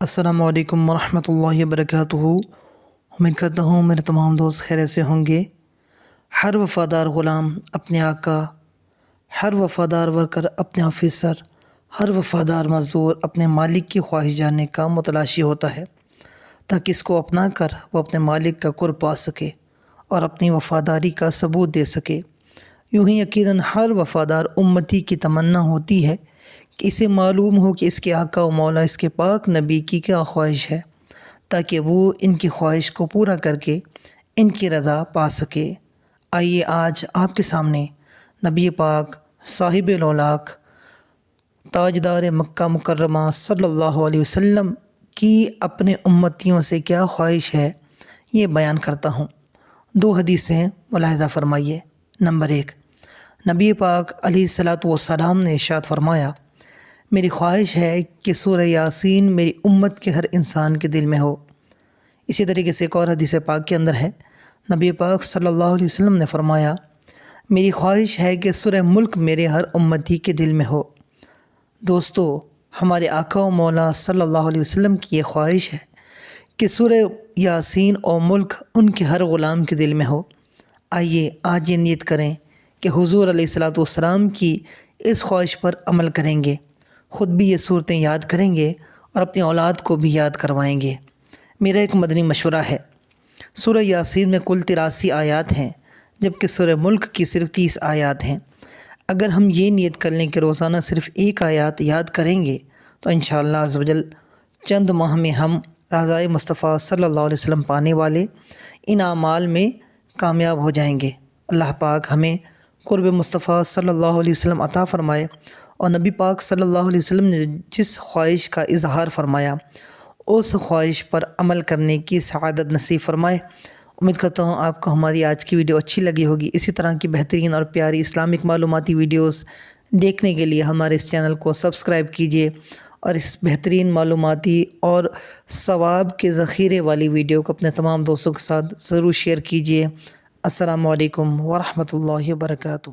السلام علیکم ورحمۃ اللہ وبرکاتہ۔ امید کرتا ہوں میرے تمام دوست خیریت سے ہوں گے۔ ہر وفادار غلام اپنے آقا، ہر وفادار ورکر اپنے آفیسر، ہر وفادار مزدور اپنے مالک کی خواہش جاننے کا متلاشی ہوتا ہے تاکہ اس کو اپنا کر وہ اپنے مالک کا قرب پا سکے اور اپنی وفاداری کا ثبوت دے سکے۔ یوں ہی یقیناً ہر وفادار امتی کی تمنا ہوتی ہے کہ اسے معلوم ہو کہ اس کے آقا و مولا اس کے پاک نبی کی کیا خواہش ہے تاکہ وہ ان کی خواہش کو پورا کر کے ان کی رضا پا سکے۔ آئیے آج آپ کے سامنے نبی پاک صاحب الاولاق تاجدار مکہ مکرمہ صلی اللہ علیہ وسلم کی اپنے امتیوں سے کیا خواہش ہے یہ بیان کرتا ہوں۔ دو حدیثیں ملاحظہ فرمائیے۔ نمبر 1، نبی پاک علیہ الصلاۃ والسلام نے ارشاد فرمایا، میری خواہش ہے کہ سورہ یاسین میری امت کے ہر انسان کے دل میں ہو۔ اسی طریقے سے ایک اور حدیث پاک کے اندر ہے، نبی پاک صلی اللہ علیہ وسلم نے فرمایا، میری خواہش ہے کہ سورہ ملک میرے ہر امتی کے دل میں ہو۔ دوستو، ہمارے آقا و مولا صلی اللہ علیہ وسلم کی یہ خواہش ہے کہ سورہ یاسین اور ملک ان کے ہر غلام کے دل میں ہو۔ آئیے آج یہ نیت کریں کہ حضور علیہ الصلاۃ والسلام کی اس خواہش پر عمل کریں گے، خود بھی یہ صورتیں یاد کریں گے اور اپنی اولاد کو بھی یاد کروائیں گے۔ میرا ایک مدنی مشورہ ہے، سورہ یاسین میں کل 83 آیات ہیں جبکہ سورہ ملک کی صرف 30 آیات ہیں۔ اگر ہم یہ نیت کر لیں کہ روزانہ صرف ایک آیات یاد کریں گے تو انشاءاللہ عز و جل چند ماہ میں ہم رضائے مصطفیٰ صلی اللہ علیہ وسلم پانے والے ان اعمال میں کامیاب ہو جائیں گے۔ اللہ پاک ہمیں قرب مصطفیٰ صلی اللہ علیہ وسلم عطا فرمائے اور نبی پاک صلی اللہ علیہ وسلم نے جس خواہش کا اظہار فرمایا اس خواہش پر عمل کرنے کی سعادت نصیب فرمائے۔ امید کرتا ہوں آپ کو ہماری آج کی ویڈیو اچھی لگی ہوگی۔ اسی طرح کی بہترین اور پیاری اسلامک معلوماتی ویڈیوز دیکھنے کے لیے ہمارے اس چینل کو سبسکرائب کیجیے اور اس بہترین معلوماتی اور ثواب کے ذخیرے والی ویڈیو کو اپنے تمام دوستوں کے ساتھ ضرور شیئر کیجیے۔ السلام علیکم ورحمۃ اللہ وبرکاتہ۔